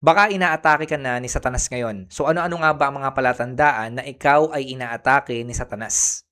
Baka inaatake ka na ni Satanas ngayon. So ano-ano nga ba ang mga palatandaan na ikaw ay inaatake ni Satanas?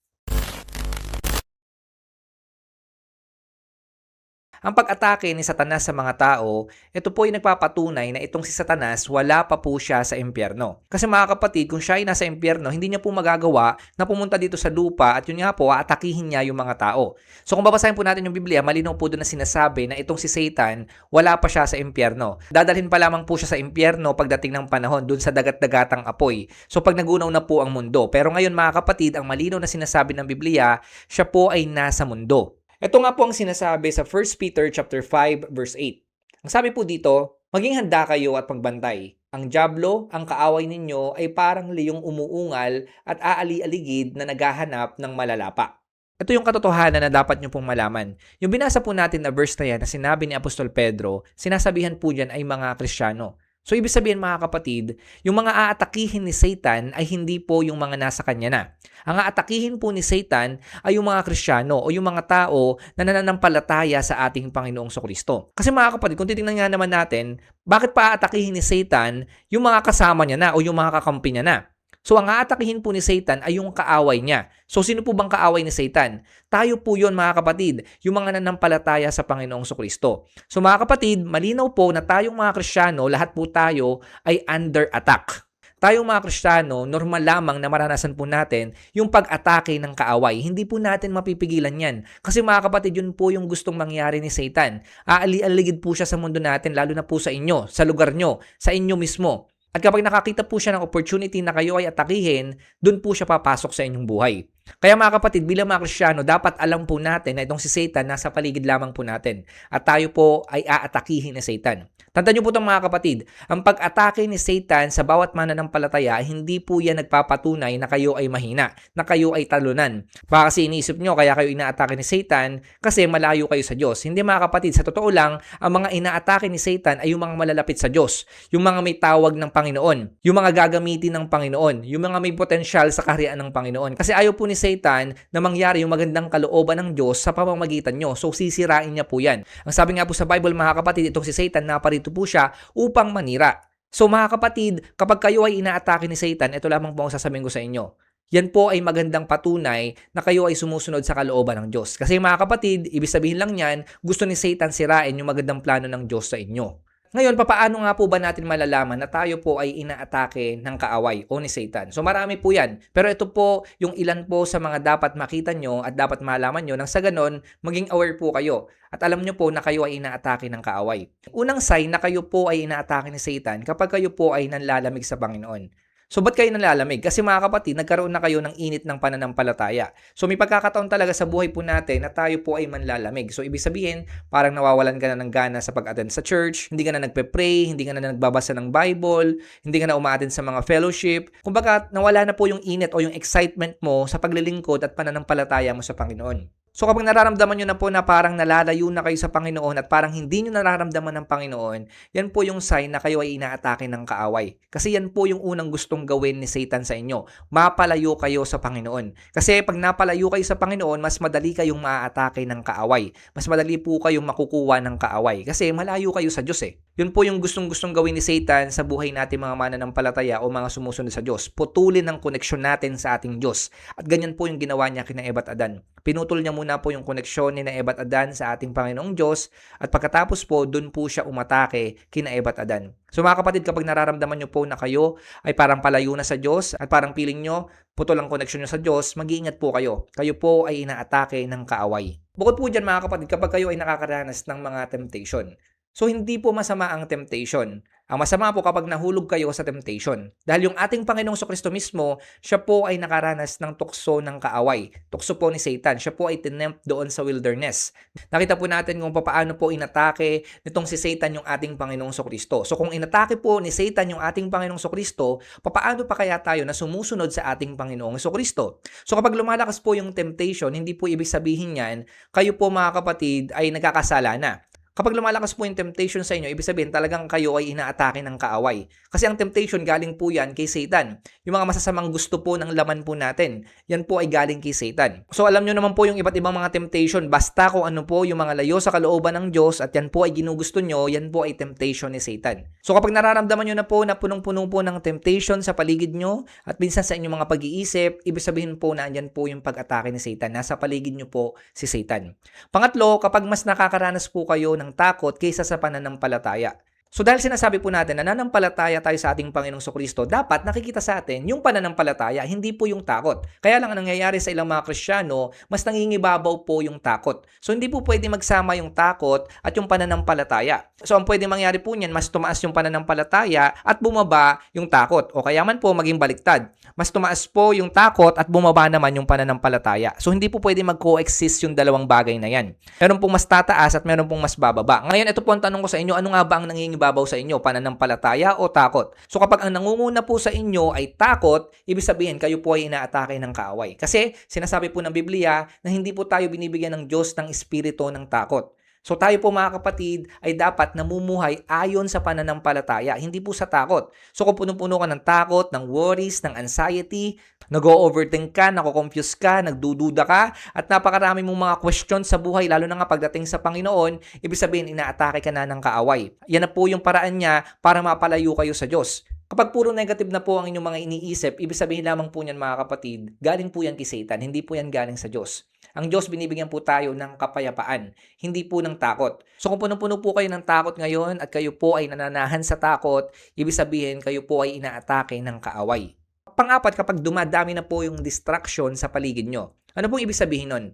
Ang pag-atake ni Satanas sa mga tao, ito po ay nagpapatunay na itong si Satanas wala pa po siya sa impyerno. Kasi mga kapatid, kung siya ay nasa impyerno, hindi niya po magagawa na pumunta dito sa lupa at yun nga po, aatakihin niya yung mga tao. So kung babasahin po natin yung Biblia, malinaw po doon na sinasabi na itong si Satan, wala pa siya sa impyerno. Dadalhin pa lamang po siya sa impyerno pagdating ng panahon doon sa dagat-dagatang apoy. So pag nagunaw na po ang mundo. Pero ngayon mga kapatid, ang malinaw na sinasabi ng Biblia, siya po ay nasa mundo. Ito nga po ang sinasabi sa 1 Peter chapter 5 verse 8. Ang sabi po dito, maging handa kayo at magbantay. Ang dyablo, ang kaaway ninyo ay parang liyong umuungal at aali-aligid na naghahanap ng malalapa. Ito yung katotohanan na dapat nyo pong malaman. Yung binasa po natin na verse na yan na sinabi ni Apostol Pedro, sinasabihan po dyan ay mga Kristiyano. So ibig sabihin mga kapatid, yung mga aatakihin ni Satan ay hindi po yung mga nasa kanya na. Ang aatakihin po ni Satan ay yung mga Kristiyano o yung mga tao na nananampalataya sa ating Panginoong Kristo. Kasi mga kapatid, kung titingnan nga naman natin, bakit pa aatakihin ni Satan yung mga kasama niya na o yung mga kakampi niya na? So ang aatakihin po ni Satan ay yung kaaway niya. So sino po bang kaaway ni Satan? Tayo po yon mga kapatid, yung mga nanampalataya sa Panginoong Kristo. So mga kapatid, malinaw po na tayong mga Kristiyano, lahat po tayo ay under attack. Tayong mga Kristiyano, normal lamang na maranasan po natin yung pag-atake ng kaaway. Hindi po natin mapipigilan yan. Kasi mga kapatid, yun po yung gustong mangyari ni Satan. Aali-aligid po siya sa mundo natin, lalo na po sa inyo, sa lugar nyo, sa inyo mismo. At kapag nakakita po siya ng opportunity na kayo ay atakihin, doon po siya papasok sa inyong buhay. Kaya mga kapatid, bilang mga Kristiyano, dapat alam po natin na itong si Satan nasa paligid lamang po natin. At tayo po ay aatakihin ni Satan. Tandaan niyo po itong mga kapatid, ang pag-atake ni Satan sa bawat mananampalataya, hindi po yan nagpapatunay na kayo ay mahina, na kayo ay talunan. Baka kasi iniisip nyo, kaya kayo inaatake ni Satan kasi malayo kayo sa Diyos. Hindi mga kapatid, sa totoo lang, ang mga inaatake ni Satan ay yung mga malalapit sa Diyos, yung mga may tawag ng Panginoon, yung mga gagamitin ng Panginoon, yung mga may potensyal sa kaharian ng Panginoon. Kasi ayaw po ni Satan na mangyari yung magandang kalooban ng Diyos sa pamamagitan nyo. So sisirain niya po yan. Ang sabi nga po sa Bible mga kapatid, itong si Satan naparito po siya upang manira. So mga kapatid, kapag kayo ay inaatake ni Satan, ito lamang po ang sasabihin ko sa inyo. Yan po ay magandang patunay na kayo ay sumusunod sa kalooban ng Diyos. Kasi mga kapatid, ibig sabihin lang yan, gusto ni Satan sirain yung magandang plano ng Diyos sa inyo. Ngayon, papaano nga po ba natin malalaman na tayo po ay inaatake ng kaaway o ni Satan? So marami po yan. Pero ito po yung ilan po sa mga dapat makita nyo at dapat malaman nyo nang sa ganon, maging aware po kayo. At alam nyo po na kayo ay inaatake ng kaaway. Unang sign na kayo po ay inaatake ni Satan kapag kayo po ay nanlalamig sa Panginoon. So ba't kayo nalalamig? Kasi mga kapatid, nagkaroon na kayo ng init ng pananampalataya. So may pagkakataon talaga sa buhay po natin na tayo po ay manlalamig. So ibig sabihin, parang nawawalan ka na ng gana sa pag-attend sa church, hindi ka na nagpe-pray, hindi ka na nagbabasa ng Bible, hindi ka na umaattend sa mga fellowship. Kumbaga, nawala na po yung init o yung excitement mo sa paglilingkod at pananampalataya mo sa Panginoon. So kapag nararamdaman nyo na po na parang nalalayo na kayo sa Panginoon at parang hindi nyo nararamdaman ng Panginoon, yan po yung sign na kayo ay inaatake ng kaaway. Kasi yan po yung unang gustong gawin ni Satan sa inyo. Mapalayo kayo sa Panginoon. Kasi pag napalayo kayo sa Panginoon, mas madali kayong maaatake ng kaaway. Mas madali po kayong makukuha ng kaaway. Kasi malayo kayo sa Diyos eh. Yun po yung gustong gawin ni Satan sa buhay natin mga mananampalataya o mga sumusunod sa Diyos. Putulin ang koneksyon natin sa ating Diyos. At ganyan po yung ginawa niya kina Eva at Adan. Pinutol niya muna po yung koneksyon ni Eva at Adan sa ating Panginoong Diyos at pagkatapos po, dun po siya umatake kina Eva at Adan. So mga kapatid, kapag nararamdaman nyo po na kayo ay parang palayo na sa Diyos at parang feeling nyo putol ang koneksyon nyo sa Diyos, mag-iingat po kayo. Kayo po ay inaatake ng kaaway. Bukod po dyan mga kapatid, kapag kayo ay nakakaranas ng mga temptation, so hindi po masama ang temptation. Ang masama po kapag nahulog kayo sa temptation. Dahil yung ating Panginoong Kristo mismo, siya po ay nakaranas ng tukso ng kaaway. Tukso po ni Satan. Siya po ay tinempt doon sa wilderness. Nakita po natin kung paano po inatake nitong si Satan yung ating Panginoong Kristo. So kung inatake po ni Satan yung ating Panginoong Kristo, paano pa kaya tayo na sumusunod sa ating Panginoong Kristo? So kapag lumalakas po yung temptation, hindi po ibig sabihin yan, kayo po mga kapatid ay nagkakasala na. Kapag lumalakas po yung temptation sa inyo, ibig sabihin talagang kayo ay inaatake ng kaaway. Kasi ang temptation galing po yan kay Satan. Yung mga masasamang gusto po ng laman po natin, yan po ay galing kay Satan. So alam nyo naman po yung iba't ibang mga temptation, basta kung ano po yung mga layo sa kalooban ng Diyos at yan po ay ginugusto nyo, yan po ay temptation ni Satan. So kapag nararamdaman nyo na po na punong-puno po ng temptation sa paligid nyo at minsan sa inyong mga pag-iisip, ibig sabihin po na andyan po yung pag-atake ni Satan. Nasa paligid nyo po si Satan. Pangatlo, kapag mas nakakaranas po kayo ng takot kaysa sa pananampalataya. So dahil sinasabi po natin na nananampalataya tayo sa ating Panginoong Jesucristo, dapat nakikita sa atin yung pananampalataya, hindi po yung takot. Kaya lang ang nangyayari sa ilang mga Kristiyano, mas nangingibabaw po yung takot. So hindi po pwede magsama yung takot at yung pananampalataya. So ang pwede mangyari po niyan, mas tumaas yung pananampalataya at bumaba yung takot. O kaya man po maging baliktad. Mas tumaas po yung takot at bumaba naman yung pananampalataya. So hindi po pwede mag-coexist yung dalawang bagay na yan. Meron pong mas tataas at meron pong mas bababa. Ngayon, ito po ang tanong ko sa inyo, ano nga ba ang nangingibabaw sa inyo? Pananampalataya o takot? So kapag ang nangunguna po sa inyo ay takot, ibig sabihin kayo po ay inaatake ng kaaway. Kasi sinasabi po ng Biblia na hindi po tayo binibigyan ng Diyos ng espiritu ng takot. So tayo po mga kapatid ay dapat namumuhay ayon sa pananampalataya, hindi po sa takot. So kung puno-puno ka ng takot, ng worries, ng anxiety, nag-o-overthink ka, nako-confuse ka, nagdududa ka, at napakarami mong mga questions sa buhay, lalo na nga pagdating sa Panginoon, ibig sabihin inaatake ka na ng kaaway. Yan na po yung paraan niya para mapalayo kayo sa Diyos. Kapag puro negative na po ang inyong mga iniisip, ibig sabihin lamang po niyan mga kapatid, galing po yan kay Satan, hindi po yan galing sa Diyos. Ang Diyos binibigyan po tayo ng kapayapaan, hindi po ng takot. So kung puno-puno po kayo ng takot ngayon at kayo po ay nananahan sa takot, ibig sabihin kayo po ay inaatake ng kaaway. Pang-apat, kapag dumadami na po yung distraction sa paligid nyo. Ano pong ibig sabihin nun?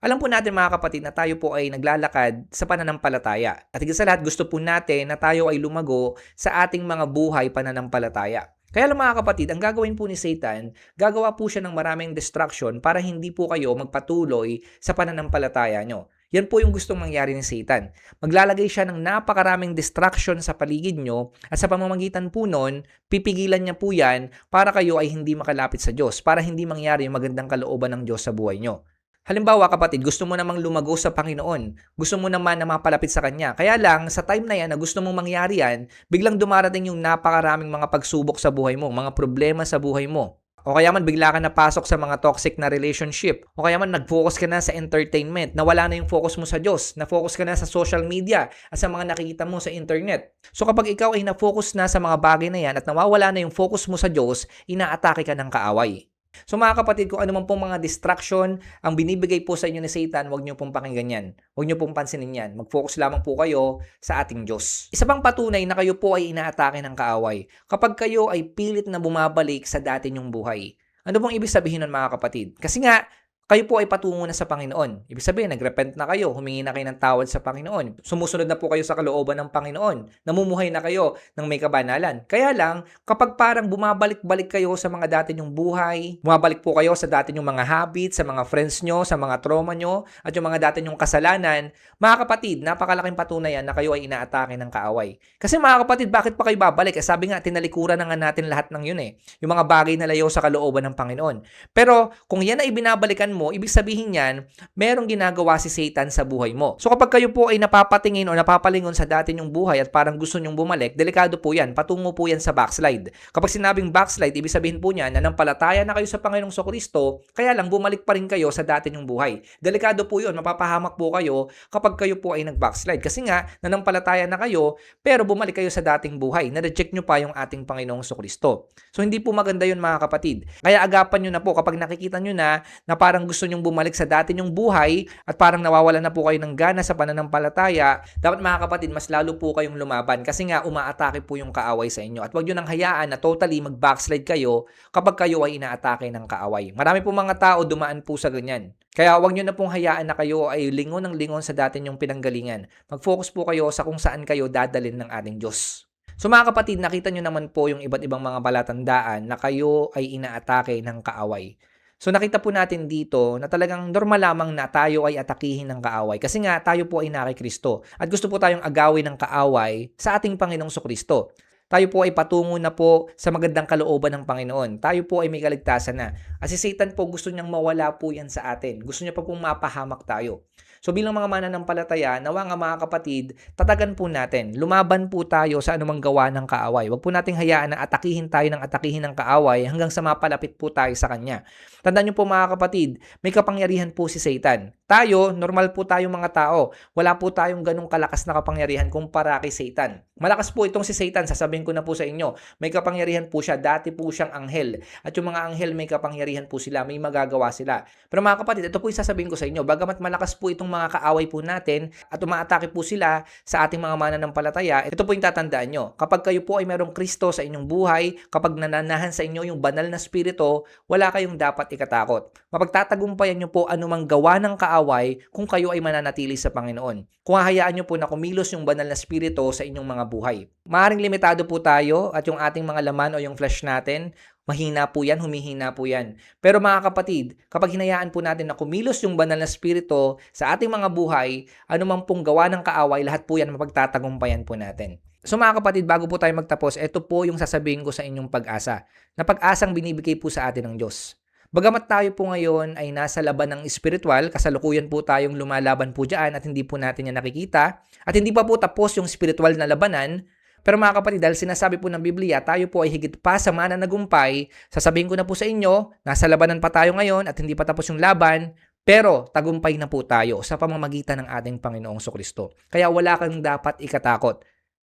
Alam po natin mga kapatid na tayo po ay naglalakad sa pananampalataya. At higit sa lahat, gusto po natin na tayo ay lumago sa ating mga buhay pananampalataya. Kaya lang mga kapatid, ang gagawin po ni Satan, gagawa po siya ng maraming distraction para hindi po kayo magpatuloy sa pananampalataya nyo. Yan po yung gustong mangyari ni Satan. Maglalagay siya ng napakaraming distraction sa paligid nyo at sa pamamagitan po nun, pipigilan niya po yan para kayo ay hindi makalapit sa Diyos, para hindi mangyari yung magandang kalooban ng Diyos sa buhay nyo. Halimbawa kapatid, gusto mo namang lumago sa Panginoon. Gusto mo naman na mapalapit sa Kanya. Kaya lang, sa time na yan na gusto mong mangyari yan, biglang dumarating yung napakaraming mga pagsubok sa buhay mo, mga problema sa buhay mo. O kaya man bigla ka napasok sa mga toxic na relationship. O kaya man nag-focus ka na sa entertainment, nawala na yung focus mo sa Diyos, na-focus ka na sa social media at sa mga nakikita mo sa internet. So kapag ikaw ay na-focus na sa mga bagay na yan at nawawala na yung focus mo sa Diyos, inaatake ka ng kaaway. So mga kapatid, kung ano man pong mga distraction ang binibigay po sa inyo ni Satan, huwag niyo pong pakinggan yan. Huwag niyo pong pansinin yan. Mag-focus lamang po kayo sa ating Diyos. Isa pang patunay na kayo po ay inaatake ng kaaway, kapag kayo ay pilit na bumabalik sa dati niyong buhay. Ano pong ibig sabihin nun mga kapatid? Kasi nga, kayo po ay patungo na sa Panginoon. Ibig sabihin, nagrepent na kayo, humingi na kayo ng tawad sa Panginoon. Sumusunod na po kayo sa kalooban ng Panginoon. Namumuhay na kayo ng may kabanalan. Kaya lang, kapag parang bumabalik-balik kayo sa mga dati nyong buhay, bumabalik po kayo sa dati nyong mga habits, sa mga friends nyo, sa mga trauma nyo, at yung mga dati nyong kasalanan, mga kapatid, napakalaking patunayan na kayo ay inaatake ng kaaway. Kasi mga kapatid, bakit pa kayo babalik? Sabi nga, tinalikuran na nga natin lahat ng yun eh. Yung mga bagay na layo sa kalooban ng Panginoon. Pero kung yan ay binabalikan mo, ibig sabihin yan, merong ginagawa si Satan sa buhay mo. So kapag kayo po ay napapatingin o napapalingon sa dati nyong buhay at parang gusto nyong bumalik, delikado po yan, patungo po yan sa backslide. Kapag sinabing backslide, ibig sabihin po niya na nanampalataya na kayo sa Panginoong Jesucristo, kaya lang bumalik pa rin kayo sa dati nyong buhay. Delikado po yun, mapapahamak po kayo kapag kayo po ay nag-backslide. Kasi nga, nanampalataya na kayo, pero bumalik kayo sa dating buhay, na-reject nyo pa yung ating Panginoong Jesucristo. So hindi po maganda yun mga kapatid. Kaya agapan nyo na po kapag nakikita nyo na parang gusto nyong bumalik sa dati nyong buhay at parang nawawala na po kayo ng gana sa pananampalataya, dapat mga kapatid, mas lalo po kayong lumaban kasi nga umaatake po yung kaaway sa inyo. At huwag nyo nang hayaan na totally mag-backslide kayo kapag kayo ay inaatake ng kaaway. Marami po mga tao dumaan po sa ganyan. Kaya huwag nyo na pong hayaan na kayo ay lingon ng lingon sa dati nyong pinanggalingan. Mag-focus po kayo sa kung saan kayo dadalhin ng ating Diyos. So mga kapatid, nakita nyo naman po yung iba't ibang mga palatandaan na kayo ay inaatake ng kaaway. So nakita po natin dito na talagang normal lamang na tayo ay atakihin ng kaaway kasi nga tayo po ay na kay Kristo at gusto po tayong agawin ng kaaway sa ating Panginoong Jesucristo. Tayo po ay patungo na po sa magandang kalooban ng Panginoon. Tayo po ay may kaligtasan na. At si Satan po gusto niyang mawala po yan sa atin. Gusto niya pa pong mapahamak tayo. So bilang mga mananampalataya, nawa nga mga kapatid, tatagan po natin. Lumaban po tayo sa anumang gawa ng kaaway. Huwag po nating hayaan na atakihin tayo ng atakihin ng kaaway hanggang sa mapalapit po tayo sa kanya. Tandaan niyo po mga kapatid, may kapangyarihan po si Satan. Tayo, normal po tayong mga tao. Wala po tayong ganong kalakas na kapangyarihan kumpara kay Satan. Malakas po itong si Satan, sasabihin ko na po sa inyo. May kapangyarihan po siya, dati po siyang anghel. At yung mga anghel may kapangyarihan po sila, may magagawa sila. Pero mga kapatid, ito po yung sasabihin ko sa inyo. Bagamat malakas po itong mga kaaway po natin at umaatake po sila sa ating mga mananampalataya, ito po yung tatandaan nyo. Kapag kayo po ay merong Kristo sa inyong buhay, kapag nananahan sa inyo yung banal na spirito, wala kayong dapat ikatakot. Mapagtatagumpayan nyo po anumang gawa ng kaaway kung kayo ay mananatili sa Panginoon. Kung hahayaan nyo po na kumilos yung banal na spirito sa inyong mga buhay. Maaring limitado po tayo at yung ating mga laman o yung flesh natin, mahina po yan, humihina po yan. Pero mga kapatid, kapag hinayaan po natin na kumilos yung banal na spirito sa ating mga buhay, anumang pong gawa ng kaaway, lahat po yan mapagtatagumpayan po natin. So mga kapatid, bago po tayo magtapos, ito po yung sasabihin ko sa inyong pag-asa. Na pag-asang binibigay po sa atin ng Diyos. Bagamat tayo po ngayon ay nasa laban ng espiritual, kasalukuyan po tayong lumalaban po dyan at hindi po natin yan nakikita, at hindi pa po tapos yung espiritual na labanan, pero mga kapatid, dahil sinasabi po ng Biblia, tayo po ay higit pa sa mananagumpay, sasabihin ko na po sa inyo, nasa labanan pa tayo ngayon at hindi pa tapos yung laban, pero tagumpay na po tayo sa pamamagitan ng ating Panginoong Sokristo. Kaya wala kang dapat ikatakot.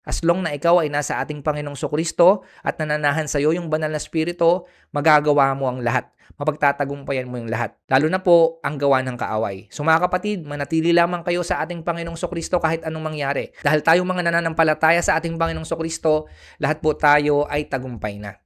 As long na ikaw ay nasa ating Panginoong Sokristo at nananahan sa iyo yung banal na spirito, magagawa mo ang lahat. Mapagtatagumpayan mo yung lahat. Lalo na po ang gawa ng kaaway. So mga kapatid, manatili lamang kayo sa ating Panginoong Sokristo kahit anong mangyari. Dahil tayong mga nananampalataya sa ating Panginoong Sokristo, lahat po tayo ay tagumpay na.